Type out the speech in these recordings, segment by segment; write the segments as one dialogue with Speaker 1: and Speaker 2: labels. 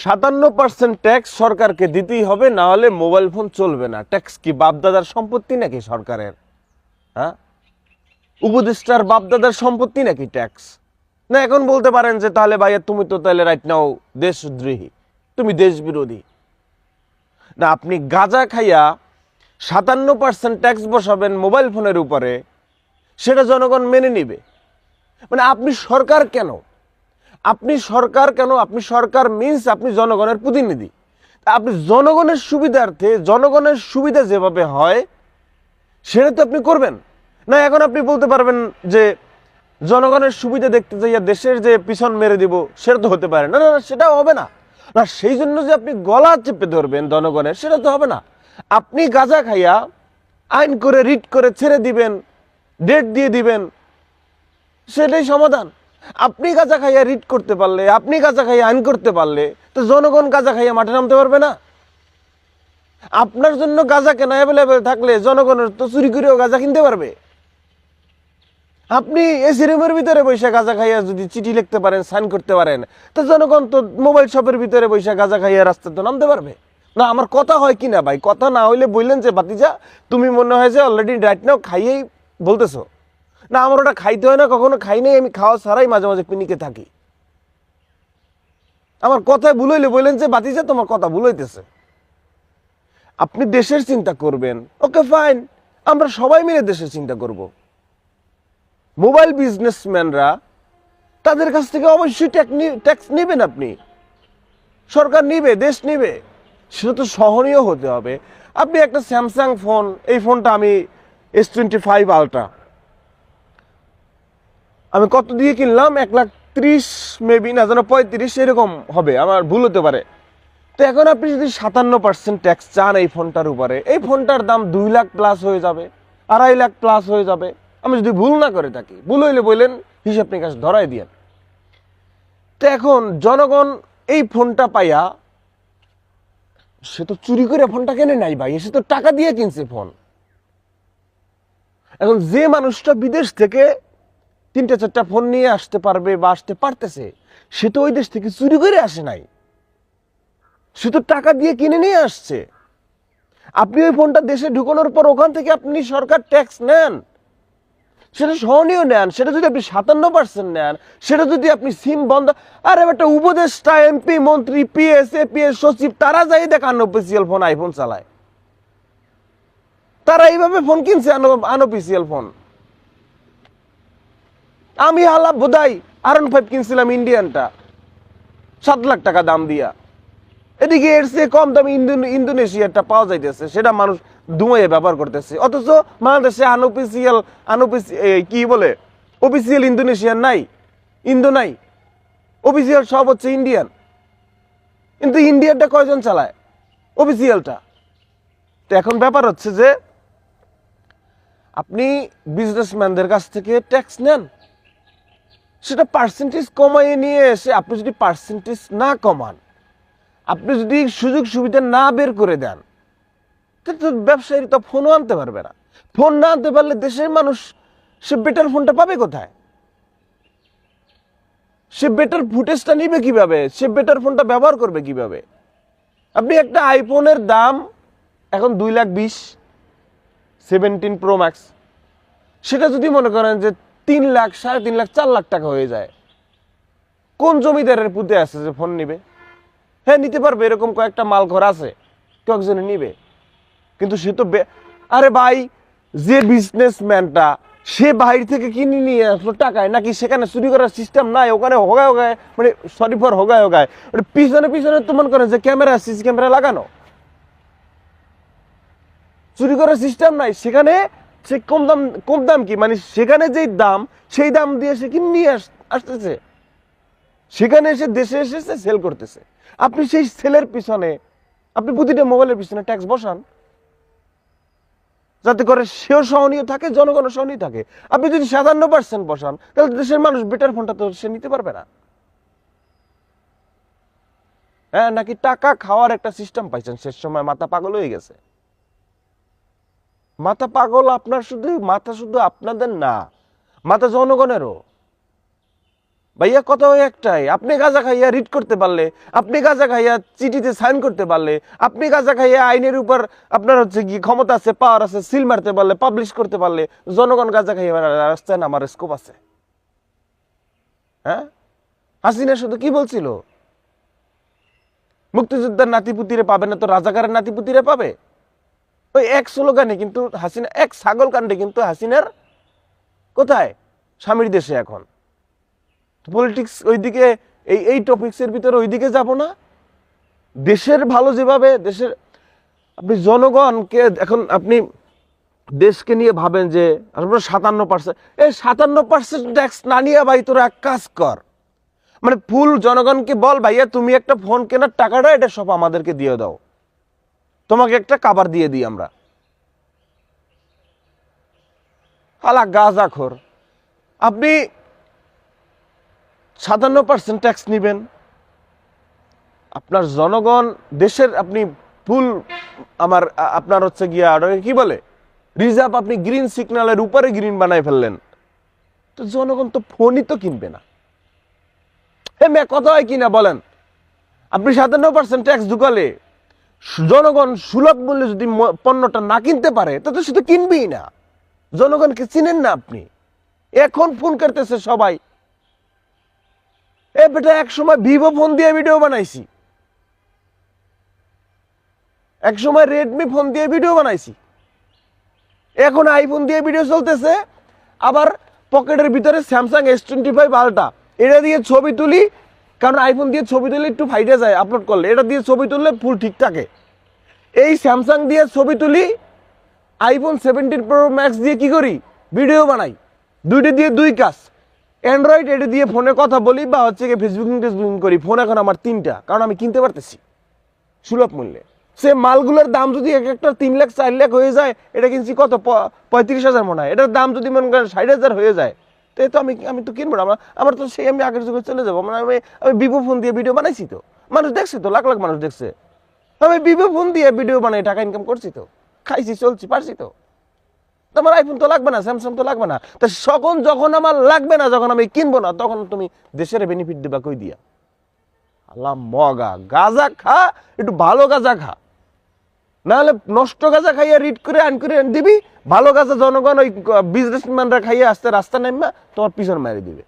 Speaker 1: 57% tax সরকারকে দিতেই হবে, না হলে মোবাইল ফোন চলবে না। ট্যাক্স কি বাপদাদার সম্পত্তি নাকি সরকারের? হ্যাঁ, উপদেষ্টার বাপদাদার সম্পত্তি নাকি ট্যাক্স? না এখন বলতে পারেন যে তাহলে ভাইয়া তুমি তো তাহলে রাইট নাও দেশদ্রোহী, তুমি দেশ বিরোধী। না, আপনি গাঁজা খাইয়া 57% ট্যাক্স বসাবেন মোবাইল ফোনের উপরে, সেটা জনগণ মেনে নিবে? মানে আপনি সরকার কেন? আপনি সরকার কেন? আপনি সরকার মিন্স আপনি জনগণের প্রতিনিধি। আপনি জনগণের সুবিধার্থে, জনগণের সুবিধা যেভাবে হয় সেটা তো আপনি করবেন না। এখন আপনি বলতে পারবেন যে জনগণের সুবিধা দেখতে চাইয়া দেশের যে পিছন মেরে দিব, সেটা তো হতে পারে না। না না, সেটাও হবে না। না, সেই জন্য যে আপনি গলা চেপে ধরবেন জনগণের, সেটা তো হবে না। আপনি গাঁজা খাইয়া আইন করে রিট করে ছেড়ে দিবেন, ডেট দিয়ে দিবেন, সেটাই সমাধান। আপনি গাঁজা খাইয়া রিট করতে পারলে, আপনি গাঁজা খাইয়া আইন করতে পারলে, তো জনগণ গাঁজা খাইয়া মাঠে নামতে পারবে না? আপনার জন্য গাঁজা কেনা অ্যাভেলেবেল থাকলে জনগণের তো চুরি করেও গাঁজা কিনতে পারবে। আপনি এসি রুমের ভিতরে বসে গাঁজা খাইয়া যদি চিঠি লিখতে পারেন, সাইন করতে পারেন, তো জনগণ তো মোবাইল শপের ভিতরে বসে গাঁজা খাইয়া রাস্তায় তো নামতে পারবে না। আমার কথা হয় কি না ভাই? কথা না হইলে বললেন যে বাতিজা তুমি মনে হয় যে অলরেডি রাইট নাও খাইয়েই বলতেছো। না, আমার ওটা খাইতে হয় না, কখনো খাই নাই, আমি খাওয়া ছাড়াই মাঝে মাঝে পিনিকে থাকি। আমার কথায় ভুল হইলে বললেন যে বাতিজা তোমার কথা ভুল হইতেছে। আপনি দেশের চিন্তা করবেন, ওকে ফাইন, আমরা সবাই মিলে দেশের চিন্তা করব। মোবাইল বিজনেসম্যানরা, তাদের কাছ থেকে অবশ্যই ট্যাক্স নেবেন আপনি, সরকার নিবে, দেশ নিবে, সেটা তো সহনীয় হতে হবে। আপনি একটা স্যামসাং ফোন, এই ফোনটা আমি S25 আলট্রা আমি কত দিয়ে কিনলাম? 1,30,000 মেবি, না যেন 35 এরকম হবে, আমার ভুল হতে পারে। তো এখন আপনি যদি 57% ট্যাক্স চান এই ফোনটার উপরে, এই ফোনটার দাম 2 লাখ প্লাস হয়ে যাবে, 2.5 লাখ প্লাস হয়ে যাবে। আমি যদি ভুল না করে থাকি, ভুল হইলে বললেন, হিসাব নিকাশ ধরাই দিয়েন। তো এখন জনগণ এই ফোনটা পাইয়া, সে তো চুরি করে ফোনটা কেনে নাই ভাই, সে তো টাকা দিয়ে কিনছে ফোন। এখন যে মানুষটা বিদেশ থেকে 3-4টা ফোন নিয়ে আসতে পারবে বা আসতে পারতেছে, সে তো ওই দেশ থেকে চুরি করে আসে নাই, সে তো টাকা দিয়ে কিনে নিয়ে আসছে। আপনি ওই ফোনটা দেশে ঢুকানোর পর ওখান থেকে আপনি সরকার ট্যাক্স নেন, সেটা সহনীয় নেন। সেটা যদি আপনি 57% নেন, সেটা যদি আপনি সিম বন্ধ, আরে একটা উপদেষ্টা, এমপি, মন্ত্রী, পিএস, এপিএস, সচিব, তারা যাই দেখ আনঅফিসিয়াল ফোন, আইফোন চালায়, তারা এইভাবে ফোন কিনছে, আনঅফিসিয়াল ফোন। আমি হালা বোধাই R15 কিনছিলাম ইন্ডিয়ানটা 7 লাখ টাকা দাম দিয়া। এদিকে এর চেয়ে কম দামে ইন্দোনেশিয়াটা পাওয়া যাইতেছে, সেটা মানুষ ধুমাইয়ে ব্যবহার করতেছে। অথচ বাংলাদেশে কি বলে, অফিসিয়াল ইন্দোনেশিয়ান নাই, ইন্দো নাই, অফিসিয়াল সব হচ্ছে ইন্ডিয়ান। কিন্তু ইন্ডিয়ানটা কয়জন চালায়? অফিসিয়ালটা। তো এখন ব্যাপার হচ্ছে যে আপনি বিজনেসম্যানদের কাছ থেকে ট্যাক্স নেন, সেটা পার্সেন্টেজ কমাইয়ে নিয়ে এসে, আপনি যদি পার্সেন্টেজ না কমান, আপনি যদি সুযোগ সুবিধা না বের করে দেন, কিন্তু ব্যবসায়ী তো ফোনও আনতে পারবে না। ফোন না আনতে পারলে দেশের মানুষ সে বেটার ফোনটা পাবে কোথায়? সে বেটার ফুটেজটা নিবে কিভাবে? সে বেটার ফোনটা ব্যবহার করবে কিভাবে? আপনি একটা আইফোনের দাম এখন 2,20,000 17 প্রো ম্যাক্স, সেটা যদি মনে করেন যে 3 লাখ, 3.5 লাখ, 4 লাখ টাকা হয়ে যায়, কোন জমিদারের পুঁতে আছে যে ফোন নিবে? হ্যাঁ, নিতে পারবে, এরকম কয়েকটা মাল ঘর আছে, কয়েকজনে নিবে। কিন্তু সে তো আরে ভাই, যে বিজনেসম্যানটা, সে বাইরে থেকে কিনে নিয়ে আসলো টাকায়, নাকি সেখানে চুরি করার সিস্টেম নাই? ওখানে হোগায় হোগায়, মানে সরি ফর হোগায় হোগায়, পিছনে পিছনে তো মনে করেন যে ক্যামেরা, সিসি ক্যামেরা লাগানো, চুরি করার সিস্টেম নাই সেখানে। সে কম দাম কি, মানে সেখানে যেই দাম, সেই দাম দিয়ে সে কিনে নিয়ে আসতেছে, সেখানে এসে দেশে এসেছে সেল করতেছে। আপনি সেই সেলের পিছনে, আপনি প্রতিটা মোবাইলের পিছনে ট্যাক্স বসান, যাতে করে সেও সহনীয় থাকে, জনগণও সহনীয় থাকে। আপনি যদি 57% বসান, তাহলে দেশের মানুষ বেটার ফোনটা তো সে নিতে পারবে না। হ্যাঁ, নাকি টাকা খাওয়ার একটা সিস্টেম পাইছেন, শেষ সময় মাথা পাগল হয়ে গেছে। মাথা পাগল আপনার, শুধু মাথা শুধু আপনাদের না, মাথা জনগণেরও। ভাইয়া কথা ওই একটাই, আপনি গাঁজা খাইয়া রিড করতে পারলে, আপনি গাঁজা খাইয়া চিঠিতে সাইন করতে পারলে, আপনি গাঁজা খাইয়া আইনের উপর আপনার হচ্ছে কি ক্ষমতা আছে, পাওয়ার আছে, সিল মারতে পারলে, পাবলিশ করতে পারলে, জনগণ গাঁজা খাইয়া রাস্তায় নামার স্কোপ আছে। হ্যাঁ, হাসিনা শুধু কি বলছিল, মুক্তিযোদ্ধার নাতিপুতিরে পাবে না তো রাজাকারের নাতিপুতিরে পাবে। ওই এক স্লোগানে কিন্তু হাসিনা, এক ছাগল কাণ্ডে কিন্তু হাসিনার কোথায়, স্বামীর দেশে। এখন পলিটিক্স ওইদিকে, এই টপিক্সের ভিতরে ওইদিকে যাব না। দেশের ভালো যেভাবে, দেশের আপনি জনগণকে এখন আপনি দেশকে নিয়ে ভাবেন যে আপনার 57%, এই 57% ট্যাক্স না নিয়ে ভাই তোরা এক কাজ কর, মানে ফুল জনগণকে বল ভাইয়া তুমি একটা ফোন কেনার টাকাটা এটা সব আমাদেরকে দিয়ে দাও, তোমাকে একটা কাবার দিয়ে দিই আমরা। আলা গাঁজাখোর, আপনি 57% ট্যাক্স নিবেন, আপনার জনগণ দেশের আপনি ফুল আপনার হচ্ছে গিয়া কি বলে রিজার্ভ, আপনি গ্রিন সিগন্যালের উপরে গ্রিন বানাই ফেললেন, তো জনগণ তো ফোনই তো কিনবে না। কথা হয় কিনা বলেন, আপনি 57% ট্যাক্স ঢুকালে জনগণ সুলভ মূল্যে যদি পণ্যটা না কিনতে পারে তো সে তো কিনবেই না। জনগণকে চিনেন না আপনি। এখন ফোন করতেছে সবাই, এ বেটা এক সময় ভিভো ফোন দিয়ে ভিডিও বানাইছি, এক সময় রেডমি ফোন দিয়ে ভিডিও বানাইছি, এখন আইফোন দিয়ে ভিডিও চলতেছে, আবার পকেটের ভিতরে স্যামসাং S25 আলট্রা, এটা দিয়ে ছবি তুলি, কারণ আইফোন দিয়ে ছবি তুলে একটু ফাইটে যায় আপলোড করলে, এটা দিয়ে ছবি তুললে ফুল ঠিক থাকে। এই স্যামসাং দিয়ে ছবি তুলি, আইফোন 17 Pro Max দিয়ে কি করি, ভিডিও বানাই, দুইটা দিয়ে দুই কাজ। অ্যান্ড্রয়েড এটা দিয়ে ফোনে কথা বলি বা হচ্ছে কি ফেসবুকিং করি। ফোন এখন আমার 3টা, কারণ আমি কিনতে পারতেছি সুলভ মূল্যে। সে মালগুলোর দাম যদি এক একটা 3 লাখ 4 লাখ হয়ে যায়, এটা কিনছি কত 35,000 মনে হয়, এটার দাম যদি মনে করেন 60,000 হয়ে যায়, তো আমি তো কিনবো না। আমার তো সেই আমি আগের যুগে চলে যাবো। মানে আমি ভিভো ফোন দিয়ে ভিডিও বানাইছি, তো মানুষ দেখছে, তো লাখ লাখ মানুষ দেখছে, আমি ভিভো ফোন দিয়ে ভিডিও বানাই টাকা ইনকাম করছি, তো খাইছি, চলছি, পারছি। তো তোমার আইফোন তো লাগবে না, স্যামসাং তো লাগবে না, তা যখন আমার লাগবে না, যখন আমি কিনবো না, তখন তুমি দেশের বেনিফিট দেবা কই দিয়া? আল্লাহ মগা গাঁজা খা, একটু ভালো গাঁজা খা, নাহলে নষ্ট গাঁজা খাইয়া রিড করে আইন করে দিবি। ভালো গাঁজা জনগণ ওই বিজনেসম্যানরা খাইয়া আসতে রাস্তা নেমা তোমার পিছন মারি দিবে।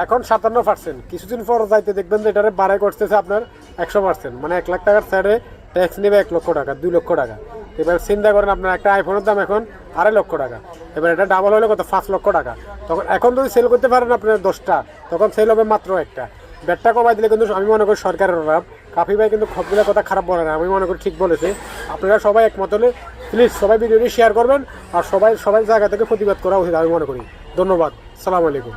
Speaker 2: এখন 57%, কিছুদিন পর যাইতে দেখবেন যে এটারে বাড়াই করতেছে আপনার 100%, মানে 1 লাখ টাকার সাইডে ট্যাক্স নেবে 1 লক্ষ টাকা, 2 লক্ষ টাকা। এবার চিন্তা করেন আপনার একটা আইফোনের দাম এখন 2.5 লক্ষ টাকা, এবার এটা ডাবল হলে কত 5 লক্ষ টাকা। তখন এখন যদি সেল করতে পারেন আপনার 10টা, তখন সেল হবে মাত্র একটা। ব্যাটটা কমাই দিলে কিন্তু আমি মনে করি সরকারের অভাব। কাফি ভাই কিন্তু সবগুলো কথা খারাপ বলে না, আমি মনে করি ঠিক বলেছে। আপনারা সবাই একমত হলে প্লিজ সবাই ভিডিওটি শেয়ার করবেন, আর সবাই জায়গা থেকে প্রতিবাদ করা উচিত আমি মনে করি। ধন্যবাদ, সালাম আলাইকুম।